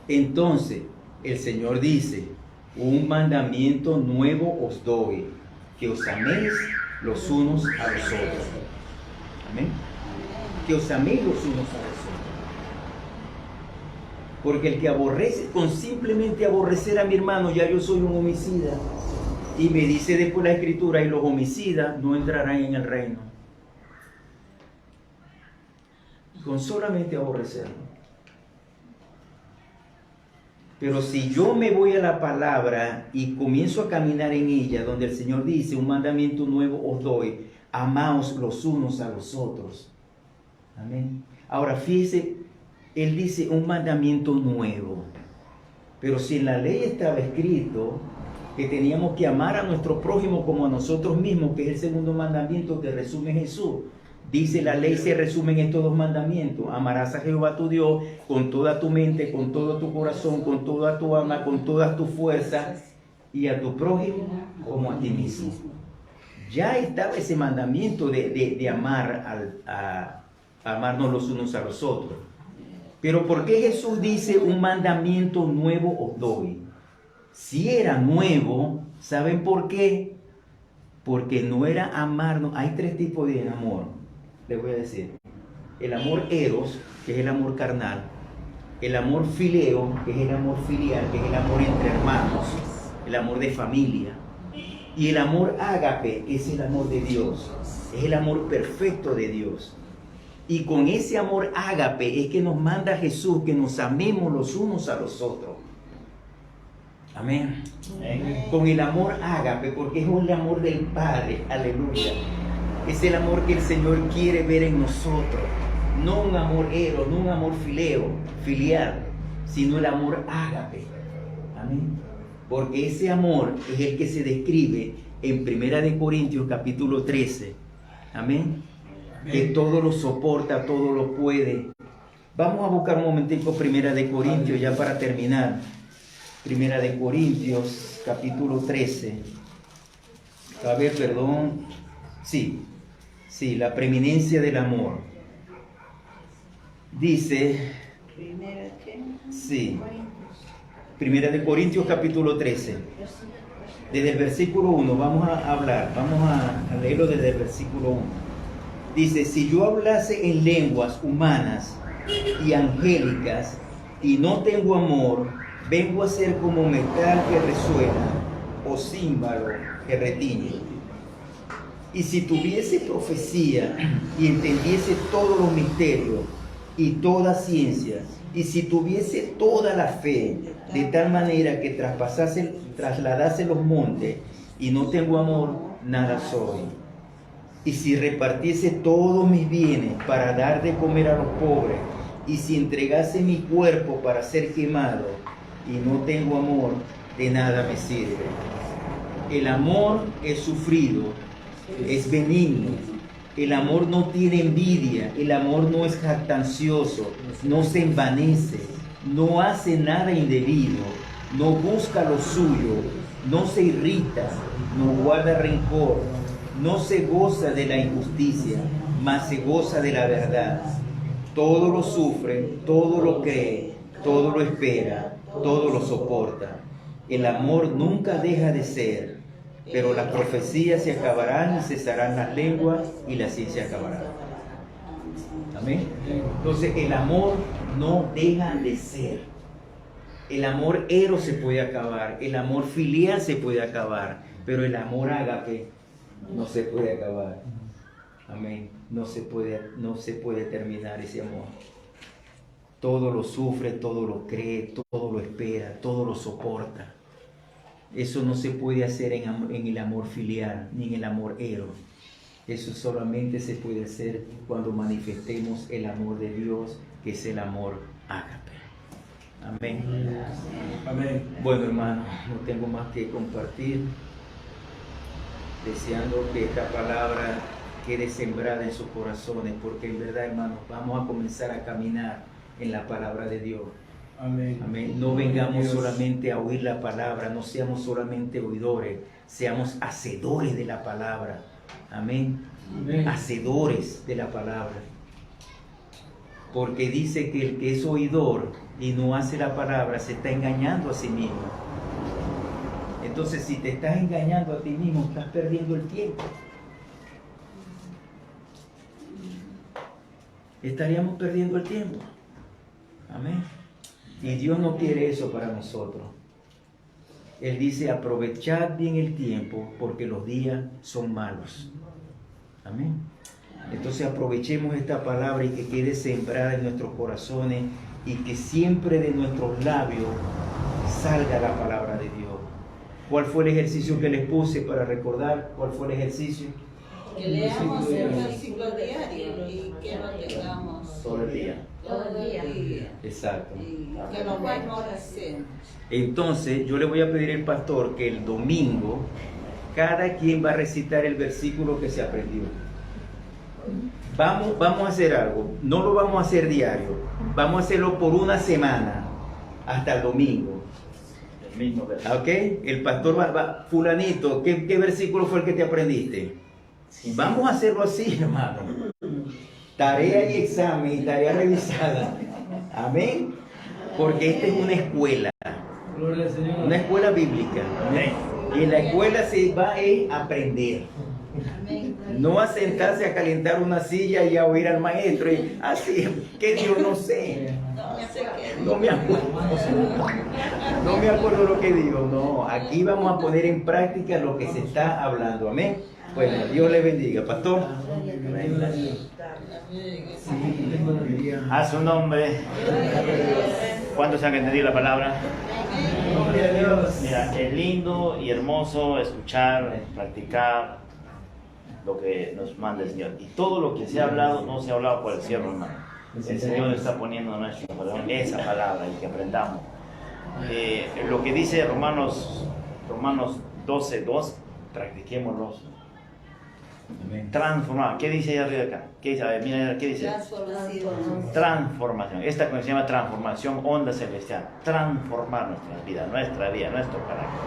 Speaker 1: Entonces, el Señor dice, un mandamiento nuevo os doy, que os améis los unos a los otros. Amén. Que os améis los unos a los otros. Porque el que aborrece, con simplemente aborrecer a mi hermano, ya yo soy un homicida. Y me dice después la Escritura, y los homicidas no entrarán en el reino. Con solamente aborrecerlo. Pero si yo me voy a la palabra y comienzo a caminar en ella, donde el Señor dice, un mandamiento nuevo os doy, amaos los unos a los otros. Amén. Ahora fíjese, Él dice un mandamiento nuevo. Pero si en la ley estaba escrito que teníamos que amar a nuestro prójimo como a nosotros mismos, que es el segundo mandamiento que resume Jesús. Dice la ley se resume en estos dos mandamientos. Amarás a Jehová tu Dios con toda tu mente, con todo tu corazón, con toda tu alma, con todas tus fuerzas, y a tu prójimo como a ti mismo. Ya estaba ese mandamiento de amar a amarnos los unos a los otros. Pero ¿por qué Jesús dice un mandamiento nuevo os doy? Si era nuevo, ¿saben por qué? Porque no era amarnos. Hay tres tipos de amor. Les voy a decir, el amor eros, que es el amor carnal, el amor fileo, que es el amor filial, que es el amor entre hermanos, el amor de familia, y el amor ágape, que es el amor de Dios, es el amor perfecto de Dios. Y con ese amor ágape es que nos manda Jesús que nos amemos los unos a los otros. Amén. Con el amor ágape, porque es el amor del Padre, aleluya. Es el amor que el Señor quiere ver en nosotros. No un amor eros, no un amor filial, sino el amor ágape. Amén. Porque ese amor es el que se describe en 1 Corintios capítulo 13. Amén. Que todo lo soporta, todo lo puede. Vamos a buscar un momentico 1 Corintios ya para terminar. 1 Corintios capítulo 13. A ver, perdón. Sí, la preeminencia del amor. Dice, sí, 1 Corintios capítulo 13. Desde el versículo 1 vamos a leerlo desde el versículo 1. Dice, si yo hablase en lenguas humanas y angélicas y no tengo amor, vengo a ser como metal que resuena o címbalo que retiñe. Y si tuviese profecía y entendiese todos los misterios y toda ciencia, y si tuviese toda la fe, de tal manera que trasladase los montes, y no tengo amor, nada soy. Y si repartiese todos mis bienes para dar de comer a los pobres, y si entregase mi cuerpo para ser quemado, y no tengo amor, de nada me sirve. El amor es sufrido, es benigno. El amor no tiene envidia, el amor no es jactancioso, no se envanece, no hace nada indebido, no busca lo suyo, no se irrita, no guarda rencor, no se goza de la injusticia, mas se goza de la verdad. Todo lo sufre, todo lo cree, todo lo espera, todo lo soporta. El amor nunca deja de ser. Pero las profecías se acabarán y cesarán las lenguas y la ciencia acabará. Amén. Entonces el amor no deja de ser. El amor eros se puede acabar, el amor filial se puede acabar, pero el amor ágape no se puede acabar. Amén. No se puede terminar ese amor. Todo lo sufre, todo lo cree, todo lo espera, todo lo soporta. Eso no se puede hacer en el amor filial, ni en el amor eros. Eso solamente se puede hacer cuando manifestemos el amor de Dios, que es el amor ágape. Amén. Amén. Bueno, hermanos, no tengo más que compartir. Deseando que esta palabra quede sembrada en sus corazones, porque en verdad, hermanos, vamos a comenzar a caminar en la palabra de Dios. Amén. Amén. No vengamos solamente a oír la palabra, no seamos solamente oidores, seamos hacedores de la palabra. Amén. Amén. Hacedores de la palabra. Porque dice que el que es oidor y no hace la palabra se está engañando a sí mismo. Entonces, si te estás engañando a ti mismo, estás perdiendo el tiempo. Estaríamos perdiendo el tiempo. Amén. Y Dios no quiere eso para nosotros. Él dice, aprovechad bien el tiempo porque los días son malos. Amén. Entonces aprovechemos esta palabra y que quede sembrada en nuestros corazones y que siempre de nuestros labios salga la palabra de Dios. ¿Cuál fue el ejercicio que les puse para recordar? ¿Cuál fue el ejercicio?
Speaker 2: Que leamos un versículo diario y que lo tengamos
Speaker 1: todo el día.
Speaker 2: Todo el día.
Speaker 1: Exacto.
Speaker 2: Y que lo vayamos haciendo.
Speaker 1: Entonces, yo le voy a pedir al pastor que el domingo cada quien va a recitar el versículo que se aprendió. Vamos a hacer algo. No lo vamos a hacer diario. Vamos a hacerlo por una semana hasta el domingo. El mismo versículo. ¿Ok? El pastor va fulanito, ¿qué versículo fue el que te aprendiste? Sí. Vamos a hacerlo así, hermano. Tarea y examen y tarea revisada. Amén. Porque esta es una escuela. Una escuela bíblica. Amén. Y en la escuela se va a aprender. No a sentarse a calentar una silla y a oír al maestro. Y así, que Dios no sé. No me acuerdo. No me acuerdo lo que digo. No, aquí vamos a poner en práctica lo que se está hablando. Amén. Bueno, Dios le bendiga, pastor.
Speaker 3: A su nombre. ¿Cuántos han entendido la palabra? Mira, es lindo y hermoso escuchar, practicar lo que nos manda el Señor. Y todo lo que se ha hablado, no se ha hablado por el cielo, hermano. El Señor está poniendo en nuestro corazón esa palabra y que aprendamos. Lo que dice Romanos 12:2, practiquémoslo. Transformar. ¿Qué dice ahí arriba acá? ¿Qué dice? A ver, mira, ¿qué dice? Transformación. Esta cosa se llama transformación, onda celestial. Transformar nuestra vida, nuestro carácter.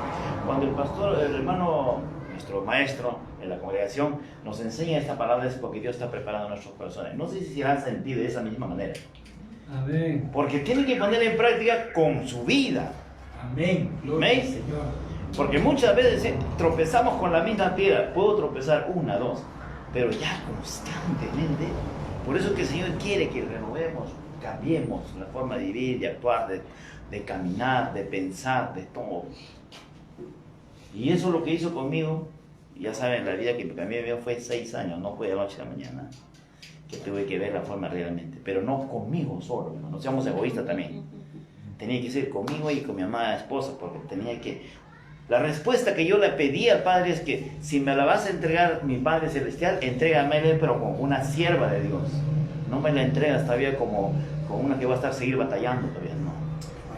Speaker 3: Cuando el pastor, el hermano, nuestro maestro en la congregación, nos enseña esta palabra, es porque Dios está preparando nuestros corazones. No sé si la han sentido de esa misma manera.
Speaker 4: Amén.
Speaker 3: Porque tienen que poner en práctica con su vida.
Speaker 4: Amén.
Speaker 3: Amén.
Speaker 4: Señor.
Speaker 3: Porque muchas veces tropezamos con la misma piedra. Puedo tropezar una, dos, pero ya constantemente. Por eso que el Señor quiere que renovemos, cambiemos la forma de vivir, de actuar, de caminar, de pensar, de todo. Y eso es lo que hizo conmigo. Ya saben, la vida que cambió fue 6 años, no fue de noche a la mañana, que tuve que ver la forma realmente. Pero no conmigo solo, no seamos egoístas también. Tenía que ser conmigo y con mi amada esposa, porque tenía que... La respuesta que yo le pedí al Padre es que si me la vas a entregar, mi Padre Celestial, entrégamela, pero como una sierva de Dios. No me la entregas todavía como una que va a estar seguir batallando todavía, no.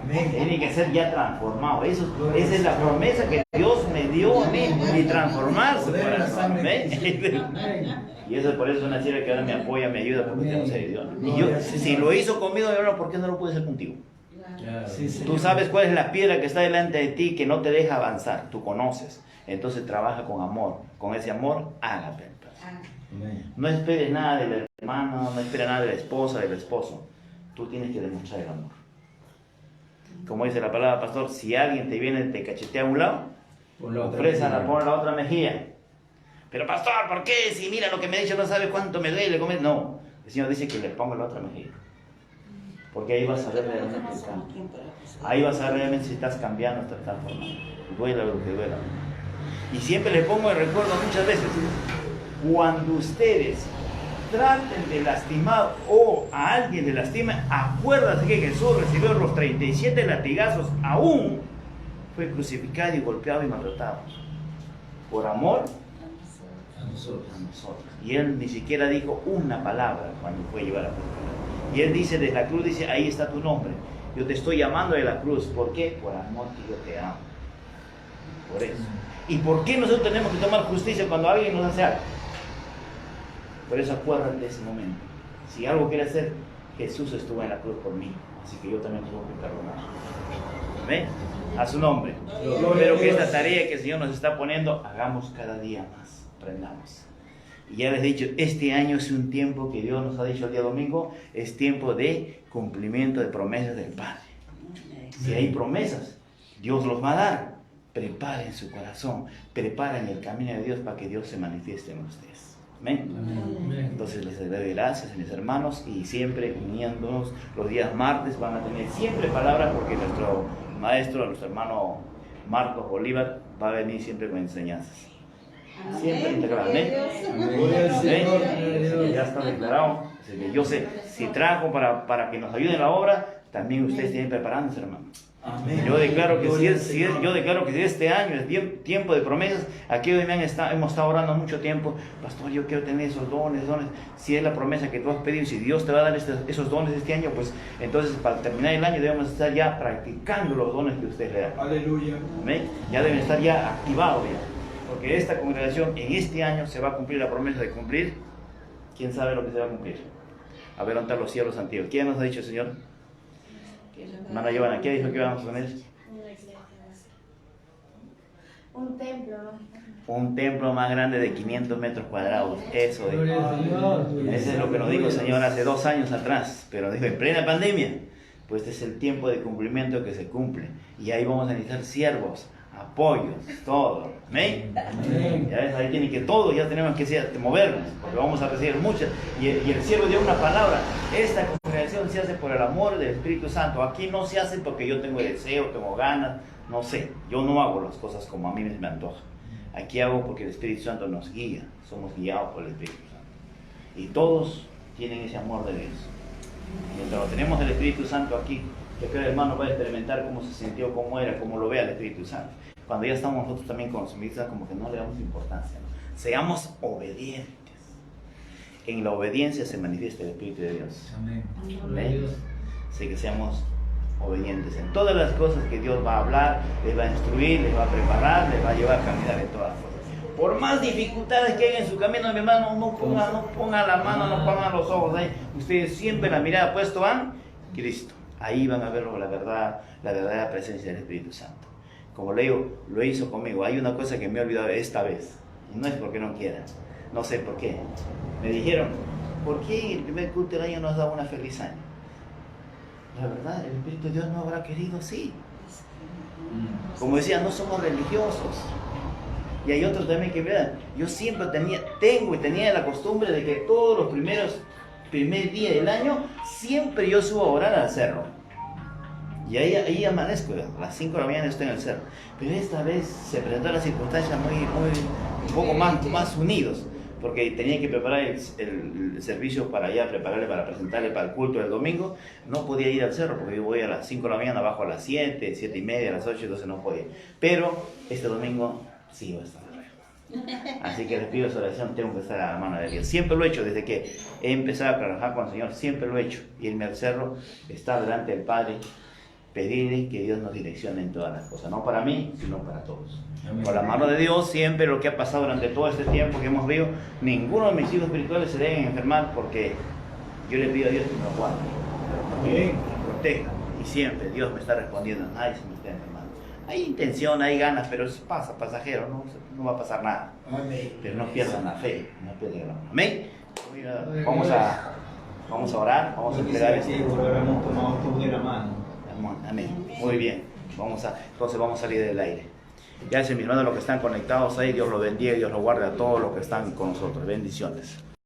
Speaker 4: Amén.
Speaker 3: Tiene que ser ya transformado. Esa es la promesa que Dios me dio a mí, y transformarse. Y eso por eso es una sierva que ahora me apoya, me ayuda, porque tengo ser Dios. Y yo, si lo hizo conmigo, ahora ¿por qué no lo puede hacer contigo?
Speaker 4: Sí,
Speaker 3: Tú sabes cuál es la piedra que está delante de ti que no te deja avanzar, tú conoces. Entonces trabaja con amor, con ese amor hágate. No esperes nada del hermano, no esperes nada de la esposa, del esposo. Tú tienes que demostrar el amor. Como dice la palabra, pastor, si alguien te viene y te cachetea a un lado, ofrézala, pon la otra mejilla. Pero pastor, ¿por qué? Si mira lo que me ha dicho, no sabe cuánto me duele comer. No, el Señor dice que le ponga la otra mejilla. Porque ahí vas a ver realmente el cambio. Ahí vas a ver realmente si estás cambiando, estás transformando. Duela lo que duela. Y siempre les pongo el recuerdo muchas veces. Cuando ustedes traten de lastimar o a alguien le lastimen, acuérdate que Jesús recibió los 37 latigazos, aún fue crucificado y golpeado y maltratado. Por amor a nosotros. Y él ni siquiera dijo una palabra cuando fue llevar a la cruz. Y él dice desde la cruz, dice, ahí está tu nombre. Yo te estoy llamando de la cruz. ¿Por qué? Por amor que yo te amo. Por eso. ¿Y por qué nosotros tenemos que tomar justicia cuando alguien nos hace algo? Por eso acuérdate de ese momento. Si algo quiere hacer, Jesús estuvo en la cruz por mí. Así que yo también tengo que perdonar. ¿Ven? A su nombre. Espero que esta tarea que el Señor nos está poniendo, hagamos cada día más. Aprendamos. Y ya les he dicho, este año es un tiempo que Dios nos ha dicho el día domingo, es tiempo de cumplimiento de promesas del Padre. Si hay promesas, Dios los va a dar. Preparen su corazón, preparen el camino de Dios para que Dios se manifieste en ustedes. Amén. Entonces les doy gracias, mis hermanos, y siempre uniéndonos los días martes van a tener siempre palabras, porque nuestro maestro, nuestro hermano Marcos Bolívar, va a venir siempre con enseñanzas. Siempre integral. Ya está declarado. Yo sé, si trajo para que nos ayude en la obra, también ustedes tienen preparándose, hermano.
Speaker 4: Amén.
Speaker 3: Yo declaro que si este año es tiempo de promesas, aquí hoy hemos estado orando mucho tiempo, pastor, yo quiero tener esos dones, si es la promesa que tú has pedido, si Dios te va a dar esos dones este año, pues entonces para terminar el año debemos estar ya practicando los dones que usted le da.
Speaker 4: Aleluya.
Speaker 3: Amén. Ya deben estar ya activados ya, porque esta congregación en este año se va a cumplir la promesa de cumplir. ¿Quién sabe lo que se va a cumplir? A ver, ¿dónde están los cielos antiguos? ¿Quién nos ha dicho el Señor? Hermana Giovanna, ¿qué dijo que íbamos a poner?
Speaker 5: Un templo.
Speaker 3: Un templo más grande de 500 metros cuadrados. Eso dijo. Ese es lo que nos dijo el Señor hace 2 años atrás. Pero dijo, en plena pandemia, pues este es el tiempo de cumplimiento que se cumple. Y ahí vamos a necesitar siervos, apoyos, todo. ¿Amén? Ya ves, ahí tiene que todo, ya tenemos que movernos, porque vamos a recibir muchas. Y el siervo dio una palabra. Esta congregación se hace por el amor del Espíritu Santo. Aquí no se hace porque yo tengo deseo, tengo ganas, no sé. Yo no hago las cosas como a mí me antoja. Aquí hago porque el Espíritu Santo nos guía. Somos guiados por el Espíritu Santo. Y todos tienen ese amor de Dios. Mientras tenemos el Espíritu Santo aquí, yo creo que el hermano va a experimentar cómo se sintió, cómo era, cómo lo ve el Espíritu Santo. Cuando ya estamos nosotros también consumidos, como que no le damos importancia, ¿no? Seamos obedientes. En la obediencia se manifiesta el Espíritu de Dios.
Speaker 4: Amén.
Speaker 3: Amén. Así que seamos obedientes en todas las cosas que Dios va a hablar, les va a instruir, les va a preparar, les va a llevar a caminar en todas las cosas. Por más dificultades que hay en su camino, mi hermano, no ponga la mano, no pongan los ojos ahí. Ustedes siempre la mirada puesto a Cristo. Ahí van a ver la verdadera presencia del Espíritu Santo. Como le digo, lo hizo conmigo. Hay una cosa que me he olvidado esta vez. Y no es porque no quiera. No sé por qué. Me dijeron, ¿por qué el primer culto del año nos da una feliz año? La verdad, el Espíritu de Dios no habrá querido, sí. Como decía, no somos religiosos. Y hay otros también que, vean, yo siempre tenía la costumbre de que todos los primer día del año, siempre yo subo a orar al cerro. Y ahí amanezco, a las 5 de la mañana estoy en el cerro. Pero esta vez se presentó la circunstancia un poco más unidos, porque tenía que preparar el servicio para allá, prepararle para presentarle para el culto del domingo. No podía ir al cerro porque yo voy a las 5 de la mañana, bajo a las 7, 7 y media, a las 8, entonces no podía. Pero este domingo sí va a estar. Así que les pido su oración, tengo que estar a la mano de Dios. Siempre lo he hecho desde que he empezado a trabajar con el Señor, siempre lo he hecho. Irme al cerro, estar delante del Padre, pedirle que Dios nos direccione en todas las cosas, no para mí, sino para todos. Amén. Con la mano de Dios, siempre lo que ha pasado durante todo este tiempo que hemos visto, ninguno de mis hijos espirituales se deben enfermar, porque yo le pido a Dios que me guarde, que me proteja, y siempre Dios me está respondiendo, nadie se me está enfermando. Hay intención, hay ganas, pero eso pasa, pasajero, no va a pasar nada. Amén. Pero no pierdan la fe, no pierdan la fe. Amén. Vamos a orar, vamos a entregar esto. Amén. Muy bien. Entonces vamos a salir del aire. Ya mis hermanos, los que están conectados ahí, Dios los bendiga y Dios los guarde a todos los que están con nosotros. Bendiciones.